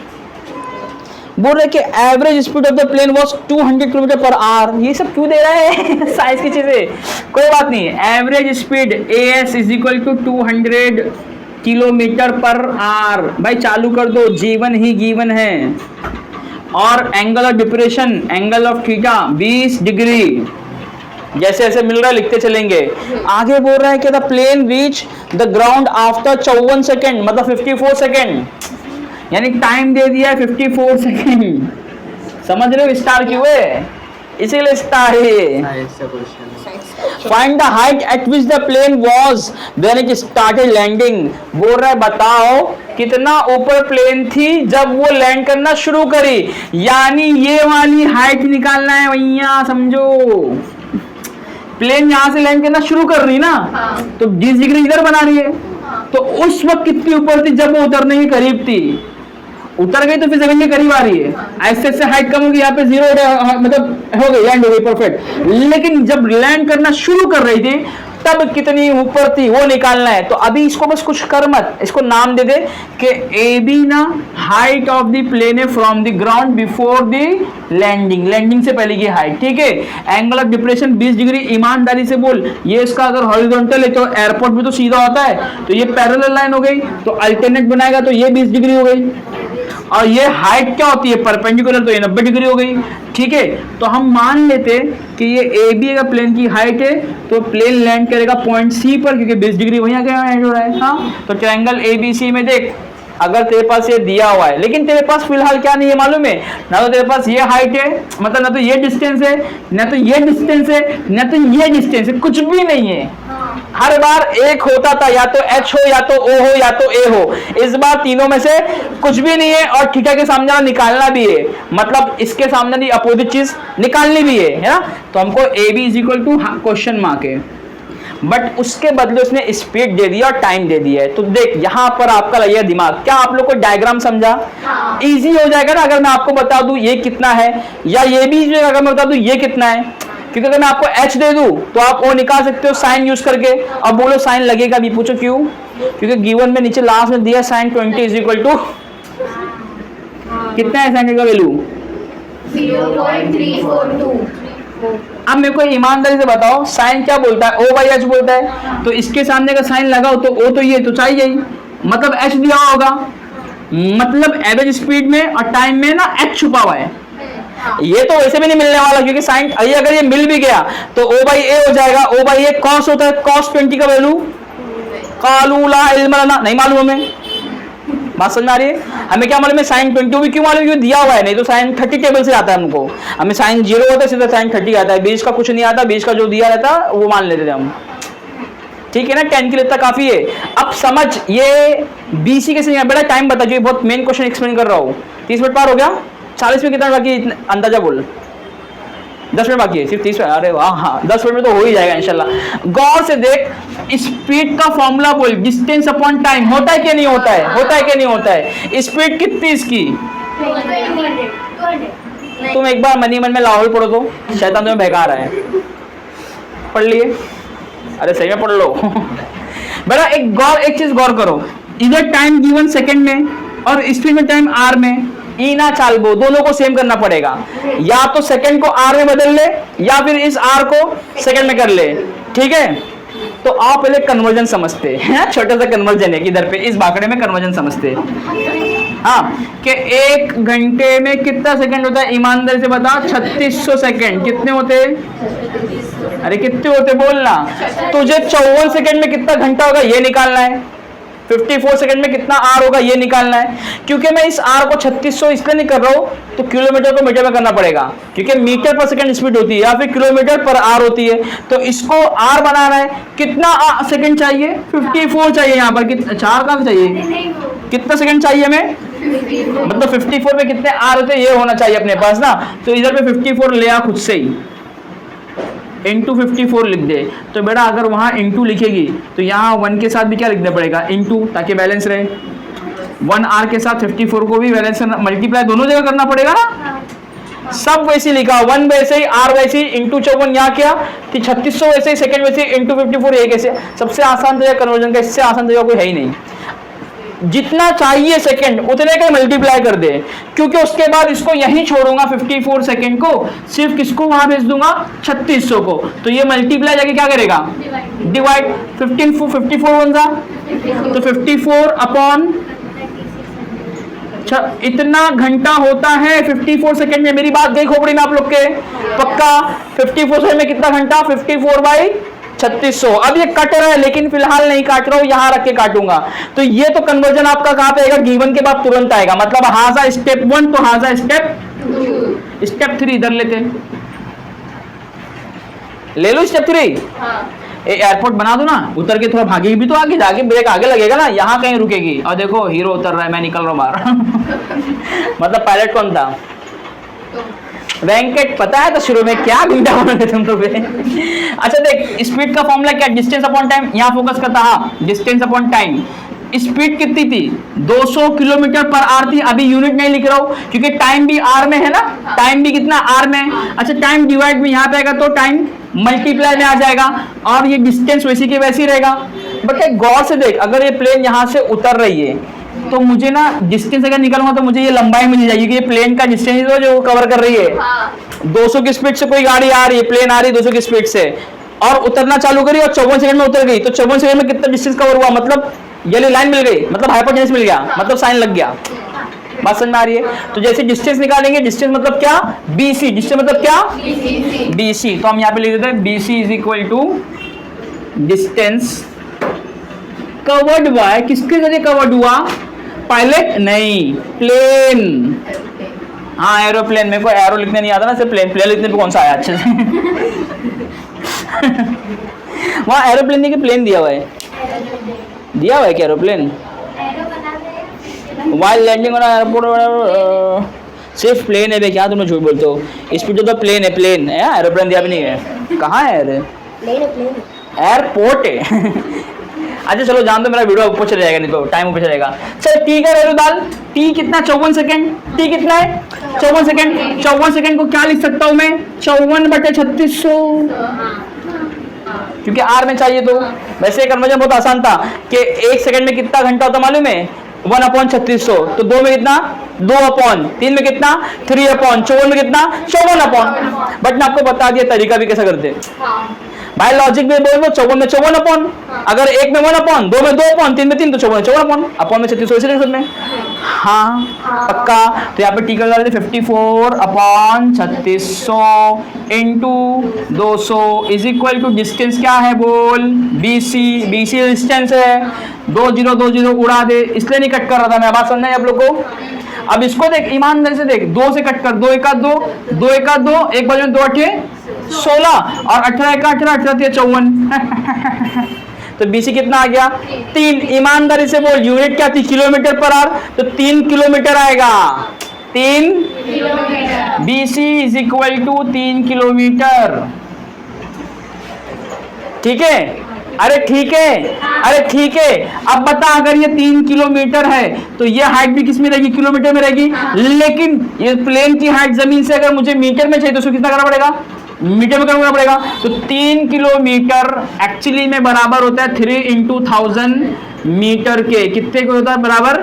बोल रहे कि average speed of the plane was 200 kilometre per hour. ये सब क्यों दे रहा है? साइंस की चीजें, कोई बात नहीं। Average speed AS is equal to 200 kilometre per hour. भाई चालू कर दो, जीवन ही जीवन है। और angle of depression, angle of theta 20 degree. जैसे ऐसे मिल रहा है लिखते चलेंगे। आगे बोल रहा है कि the plane reach the ground after 54 second, मतलब 54 सेकेंड, यानी टाइम दे दिया है 54 सेकेंड। समझ रहे हो स्टार क्यों है? इसीलिए स्टार है। Find the height at which the plane was when it started landing. बोल रहा है बताओ कितना ऊपर प्लेन थी जब वो लैंड करना शुरू करी, यानी ये वाली हाइट निकालना है भैया, समझो। प्लेन यहां से लैंड करना शुरू कर रही ना, तो 20 डिग्री इधर बना रही है, तो उस वक्त कितनी ऊपर थी जब वो उतरने के करीब थी। उतर गई तो फिर जमीन के करीब आ रही है, ऐसे ऐसे हाइट कम होगी, यहाँ पे 0 मतलब हो गई, लैंड हो गई परफेक्ट। लेकिन जब लैंड करना शुरू कर रही थी तब कितनी ऊपर थी वो निकालना है। तो अभी इसको बस कुछ कर मत, इसको नाम दे दे कि AB ना हाइट ऑफ द प्लेन है from the ground before the landing, landing से पहले की हाइट, ठीक है। एंगल ऑफ डिप्रेशन 20 डिग्री, ईमानदारी से बोल, ये इसका अगर हॉरिजॉन्टल है तो एयरपोर्ट भी तो सीधा होता है, तो ये पैरेलल लाइन हो गई, तो अल्टरनेट बनाएगा तो ये 20 डिग्री हो गई। और ये हाइट क्या होती है? परपेंडिकुलर, तो ये 90 डिग्री हो गई, ठीक है। तो हम मान लेते कि ये AB अगर प्लेन की हाइट है तो प्लेन लैंड करेगा पॉइंट C पर, क्योंकि 20 डिग्री वहीं आके लैंड हो रहा है। हाँ तो ट्रायंगल ABC में देख, अगर तेरे पास ये दिया हुआ है, लेकिन तेरे पास फिलहाल क्या नहीं है मालूम है? ना तो तेरे पास ये हाइट है, मतलब ना तो ये डिस्टेंस है, ना तो ये डिस्टेंस है, ना तो ये डिस्टेंस है, कुछ भी नहीं है। हर बार एक होता था, या तो H हो, या तो O हो, या तो A हो। इस बार तीनों में से कुछ भी नहीं है, और थीटा के सामने निकालना भी है, मतलब इसके सामने अपोजिट चीज निकालनी भी है ना। तो हमको AB is equal to question mark है, बट उसके बदले उसने स्पीड दे दिया और टाइम दे दिया है। तो देख यहाँ पर आपका लगे दिमाग, क्या आप लोग को डायग्राम समझा? इजी हो जाएगा ना अगर मैं आपको बता दूं ये कितना है, या ये भी अगर मैं बता दूं ये कितना है। क्योंकि अगर मैं आपको H दे दूं तो आप वो निकाल सकते हो साइन यूज करके। अब बोलो साइन लगेगा भी, पूछो क्यों? क्योंकि गिवन में नीचे लास्ट में दिया साइन 20 इज इक्वल टू कितना है साइन का वैल्यू? 0.342। अब मेरे को ईमानदारी से बताओ, साइन क्या बोलता है? ओ बाई एच बोलता है। तो इसके सामने का साइन लगाओ तो ओ तो ये तो चाहिए ही, मतलब एच दिया होगा, मतलब एवरेज स्पीड में और टाइम में ना एच छुपा हुआ है। ये तो वैसे भी नहीं मिलने वाला, क्योंकि साइन अगर ये मिल भी गया तो ओ बाई ए हो जाएगा। ओ बाई ए कॉस होता है, कॉस 20 का वैल्यू कालूला इल्मना नहीं मालूम हमें। बात समझ में आ रही है? हमें क्या मालूम है साइन 20 भी क्यों मालूम? क्यों दिया हुआ है, नहीं तो साइन 30 टेबल से आता है हमको। हमें साइन 0 होता है सीधा साइन 30 आता है, 20 का कुछ नहीं आता, 20 का जो दिया रहता है वो मान लेते थे हम। ठीक है ना, 10 के लिए इतना काफी है। अब समझ ये बीसी कैसे नहीं, बड़ा टाइम बता, जो बहुत मेन क्वेश्चन एक्सप्लेन कर रहा हूँ। 30 मिनट पार हो गया, 40 में कितना बाकी अंदाजा बोल? 10 मिनट बाकी है सिर्फ 30 मिनट। अरे वाह, हाँ 10 मिनट में तो हो ही जाएगा इंशाल्लाह। गौर से देख, स्पीड का फॉर्मूला बोल, डिस्टेंस अपॉन टाइम होता है कि नहीं होता है? होता है कि नहीं होता है? स्पीड कितनी इसकी? 200। तुम एक बार मनी मन में लाहौल पढ़ो तो शैतान तुम्हें बहका रहा है। पढ़ लिए? अरे सही में पढ़ लो। बेटा एक चीज गौर करो, इधर टाइम गिवन सेकंड में और स्पीड में टाइम आर में, ईना चालबो दोनों को सेम करना पड़ेगा। या तो सेकंड को आर में बदल ले या फिर इस आर को सेकंड में कर ले। ठीक है, तो आप पहले कन्वर्जन समझते हैं, छोटा सा कन्वर्जन है कि इधर पे इस बाकड़े में कन्वर्जन समझते। हाँ, कि 1 घंटे में कितना सेकंड होता है? ईमानदारी से बता, 3600 सेकंड। कितने होते? अरे कितने होते बोलना। तुझे 54 सेकंड में कितना घंटा होगा ये निकालना है, 54 सेकंड में कितना आर होगा ये निकालना है। क्योंकि मैं इस आर को 3600 इसलिए नहीं कर रहा हूँ, तो किलोमीटर को मीटर में करना पड़ेगा, क्योंकि मीटर पर सेकंड स्पीड होती है या फिर किलोमीटर पर आर होती है। तो इसको आर बनाना है, कितना सेकंड चाहिए? 54 चाहिए। यहाँ पर कितना 4 कहाँ चाहिए? कितना सेकंड चाहिए हमें? मतलब 54 में कितने आर होते हैं ये होना चाहिए अपने पास ना। तो इधर पे 54 ले आ खुद से ही, इंटू 54 लिख दे। तो बेटा अगर वहाँ इंटू लिखेगी तो यहाँ 1 के साथ भी क्या लिखना पड़ेगा? इंटू, ताकि बैलेंस रहे। 1 आर के साथ 54 को भी बैलेंस मल्टीप्लाई दोनों जगह करना पड़ेगा ना। सब वैसे लिखा, 1 वैसे ही, आर वैसे ही, इंटू 54 यहाँ क्या? 3600 वैसे ही, सेकंड वैसे ही, इंटू 54 ये कैसे? सबसे आसान तरीका कन्वर्जन का, इससे आसान तरीका कोई है ही नहीं। जितना चाहिए सेकंड उतने का मल्टीप्लाई कर दे, क्योंकि उसके बाद इसको यहीं छोड़ूंगा 54 सेकंड को, सिर्फ किसको वहां भेज दूंगा? 3600 को। तो ये मल्टीप्लाई जाके क्या करेगा? डिवाइड। 54 वन जा तो 54 अपॉन इतना घंटा होता है 54 सेकंड में। मेरी बात गई खोपड़ी में आप लोग के? पक्का? 54 सेकंड में कितना घंटा? 54/3600। अब ये कट रहा है लेकिन फिलहाल नहीं काट रहा हूं, यहां रख के काटूंगा। तो ये तो कन्वर्जन आपका कहां पे आएगा? गिवन के बाद तुरंत आएगा, मतलब हाजा स्टेप 1 तो हाजा स्टेप 3 इधर लेते हैं। ले लो स्टेप 3। एयरपोर्ट बना दो ना, उतर के थोड़ा भागेगी भी तो आगे जाके ब्रेक आगे लगेगा ना, यहाँ कहीं रुकेगी। और देखो हीरो उतर रहा है, मैं निकल रहा हूँ बाहर। मतलब पायलट कौन था? वेंकट। पता है तो शुरू में क्या गुंडा बोलोगे तुम तो। अच्छा देख, स्पीड का फॉर्मूला क्या? Distance upon time. यहाँ फोकस करता, हाँ डिस्टेंस अपॉन टाइम। स्पीड कितनी थी? 200 किलोमीटर पर आर थी। अभी यूनिट नहीं लिख रहा हूँ क्योंकि टाइम भी आर में है ना, टाइम भी कितना? आर में। अच्छा टाइम डिवाइड में यहाँ पे आएगा तो टाइम मल्टीप्लाई में आ जाएगा, और ये डिस्टेंस वैसी के वैसी रहेगा। बट एक गौर से देख, अगर ये प्लेन यहाँ से उतर रही है तो मुझे ना डिस्टेंस अगर निकालूंगा तो मुझे ये लंबाई मिल जाएगी कि ये प्लेन का डिस्टेंस है जो कवर कर रही है। 200 की स्पीड से कोई गाड़ी आ रही है, प्लेन आ रही है 200 की स्पीड से, और उतरना चालू करी और 54 सेकंड में उतर गई, तो 54 सेकंड में कितना डिस्टेंस कवर हुआ? मतलब ये लाइन मिल गई, मतलब हाइपोटेन्यूस मिल गया, मतलब साइन लग गया। बात समझ में आ रही है? तो जैसे डिस्टेंस निकालेंगे, डिस्टेंस मतलब क्या? BC। डिस्टेंस मतलब क्या? BC। तो हम यहाँ पे लिख देते हैं BC is equal to distance covered by, किसके जरिए कवर्ड हुआ? पायलट नहीं, प्लेन। हाँ एरोप्लेन। मेरे को एरो लिखने नहीं आता ना, सिर्फ प्लेन। प्लेन लिखने पे कौन सा आया अच्छे से? वहाँ एरोप्लेन नहीं कि प्लेन दिया हुआ है? दिया हुआ है क्या aeroplane? While landing on airport सिर्फ प्लेन है बे, क्या तुम झूठ बोलते हो? स्पीड तो प्लेन है, प्लेन है, एरोप्लेन दिया भी नहीं है। कहाँ है? अरे एयरपोर्ट है। अच्छा चलो जान दो, मेरा वीडियो ऊपर चले जाएगा, नहीं तो टाइम ऊपर चलेगा। चल टी का वैल्यू डाल। टी कितना? 54 सेकंड। टी कितना है? 54 सेकंड। 54 सेकंड को क्या लिख सकता हूँ मैं? 54/3600, क्योंकि आर में चाहिए। तो वैसे कन्वर्जन बहुत आसान था कि 1 सेकंड में कितना घंटा होता मालूम है? 1/3600, तो 2 में कितना 2/3 में कितना 3/54 में कितना 54/। बट मैं आपको बता दिया तरीका भी कैसा करते भाई, लॉजिक में बोल दो 54 में 54/, अगर 1 में 1/, 2 में 2/, 3 में 3, तो 54/54 अपन में 3600 ऐसे लिख सकते हैं। हाँ पक्का। तो यहाँ पे टीका लगा देते 54/3600 into 200 is equal to distance क्या है बोल BC। BC डिस्टेंस है, 2 0 2 0 उड़ा दे, इसलिए नहीं कट कर रहा था मैं, बात समझना है आप लोग को। अब इसको देख ईमानदारी से देख, 2 से कट कर, 2 1 2 2 1 2, एक बाजू में 2 8 16 और 18 1 18 18 54 तो BC कितना आ गया 3। ईमानदारी से बोल यूनिट क्या थी किलोमीटर पर आवर, तो 3 किलोमीटर आएगा। 3 BC is equal to 3 kilometre. ठीक है, अरे ठीक है, अरे ठीक है। अब बता अगर ये 3 किलोमीटर है तो ये हाइट भी किस में रहेगी किलोमीटर में रहेगी, लेकिन ये प्लेन की हाइट जमीन से अगर मुझे मीटर में चाहिए तो उसको कितना करना पड़ेगा मीटर में करना पड़ेगा। तो 3 किलोमीटर एक्चुअली में बराबर होता है 3 × 1000 मीटर के, कितने को होता है बराबर।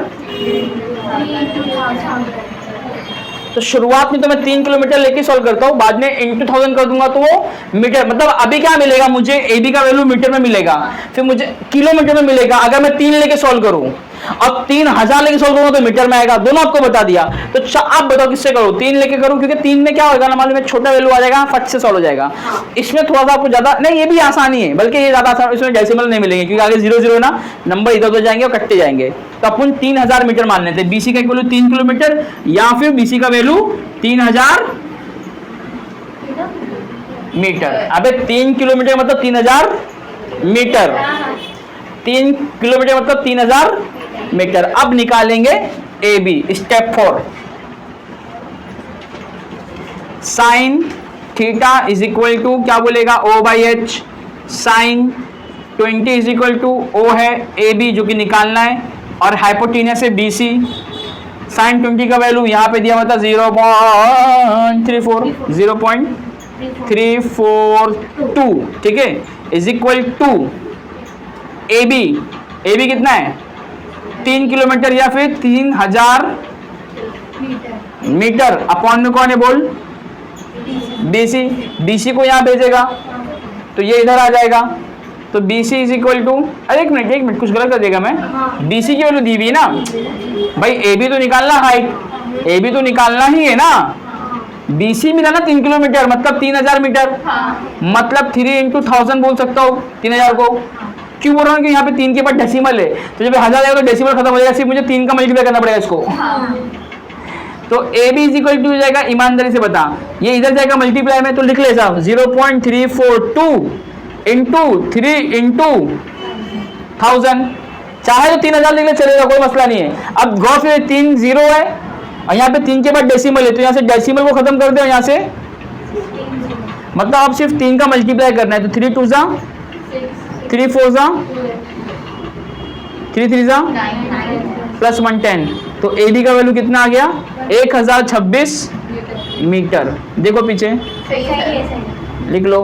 तो शुरुआत में तो मैं 3 किलोमीटर लेके सॉल्व करता हूँ, बाद में इंटू 1000 कर दूंगा तो वो मीटर, मतलब अभी क्या मिलेगा मुझे AB का वैल्यू मीटर में मिलेगा, फिर मुझे किलोमीटर में मिलेगा अगर मैं 3 लेके सॉल्व करूँ, और 3000 लेके सॉल्व करूँ तो मीटर में आएगा। दोनों आपको बता दिया। तो आप बताओ किससे करूँ, 3 लेके करूँ, क्योंकि 3 में क्या होगा ना मालूम है, छोटा वैल्यू आ जाएगा, फट से सॉल्व हो जाएगा। इसमें थोड़ा सा आपको ज्यादा नहीं, ये भी आसानी है, बल्कि ये ज्यादा आसान, इसमें डेसिमल नहीं मिलेंगे क्योंकि आगे 0 0 ना नंबर इधर उधर जाएंगे और कटते जाएंगे। तो अपन 3000 मीटर मान लेते हैं। BC का वैल्यू 3 किलोमीटर या फिर BC का वैल्यू 3000 मीटर। अबे 3 किलोमीटर मतलब 3000 मीटर, 3 किलोमीटर मतलब 3000 मीटर। अब निकालेंगे AB। Step 4, sine theta is equal to क्या बोलेगा O/H, sine 20 is equal to O है AB जो कि निकालना है, और हाइपोटेनस है BC। साइन 20 का वैल्यू यहाँ पे दिया हुआ था 0.342, ठीक है, is equal to AB। AB कितना है 3 किलोमीटर या फिर 3000 मीटर, अपॉन में कौन है बोल BC। BC को यहाँ भेजेगा तो ये इधर आ जाएगा, तो BC इज इक्वल टू, अरे एक मिनट कुछ गलत कर देगा मैं। BC की वैल्यू दी हुई ना भाई, AB तो निकालना, हाइट AB तो निकालना ही है ना। BC मिला ना 3 किलोमीटर मतलब 3000 मीटर, मतलब 3 × 1000 बोल सकता हूँ 3000 को। क्यों बोल रहा हूँ कि यहाँ पे 3 के बाद डेसिमल है, तो जब 1000 आएगा तो डेसिमल खत्म हो जाएगा, सिर्फ मुझे 3 का मल्टीप्लाई करना पड़ेगा इसको। तो AB इज इक्वल टू हो जाएगा, ईमानदारी से बता, ये इधर जाएगा मल्टीप्लाई में, तो लिख ले साहब 0.342 इंटू 3 × 1000, चाहे तो 3000 लिख ले चलेगा, कोई मसला नहीं है। अब गौर से 3 0 है और यहाँ पे 3 के बाद डेसिमल है, तो यहाँ से डेसिमल को खत्म कर दो, यहाँ से मतलब अब सिर्फ 3 का मल्टीप्लाई करना है, तो 3 2 जा 3 4 जा 3 3 जा प्लस 110, तो AB का वैल्यू कितना आ गया 1026 मीटर। देखो पीछे लिख लो,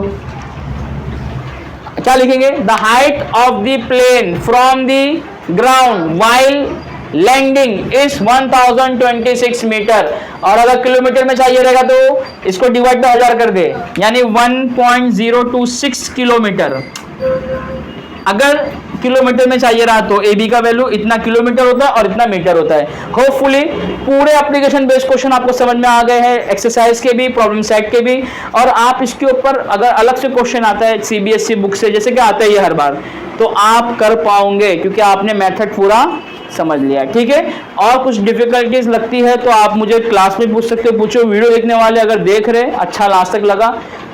क्या लिखेंगे, the height of the plane from the ground while landing is 1026 metre. और अगर किलोमीटर में चाहिए रहेगा तो इसको डिवाइड बाय 1000 कर दे, यानी 1.026 किलोमीटर। अगर किलोमीटर में चाहिए रहा तो AB का वैल्यू इतना किलोमीटर होता है और इतना मीटर होता है। होपफुली पूरे एप्लीकेशन बेस्ड क्वेश्चन आपको समझ में आ गए हैं, एक्सरसाइज के भी, प्रॉब्लम सेट के भी, और आप इसके ऊपर अगर अलग से क्वेश्चन आता है CBSE बुक से, जैसे कि आता है ये हर बार, तो आप कर पाओगे क्योंकि आपने मेथड पूरा समझ लिया, ठीक है। और कुछ डिफिकल्टीज लगती है तो आप मुझे क्लास में पूछ सकते हो, पूछो। वीडियो देखने वाले अगर देख रहे अच्छा लास्ट तक लगा,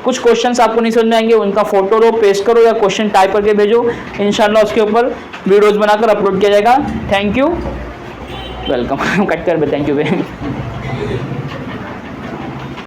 कुछ क्वेश्चंस आपको नहीं समझ में आएंगे, उनका फोटो लो, पेस्ट करो या क्वेश्चन टाइप करके भेजो, इंशाल्लाह उसके ऊपर वीडियोस बनाकर अपलोड किया जाएगा। Thank you, welcome. कट कर, थैंक यू।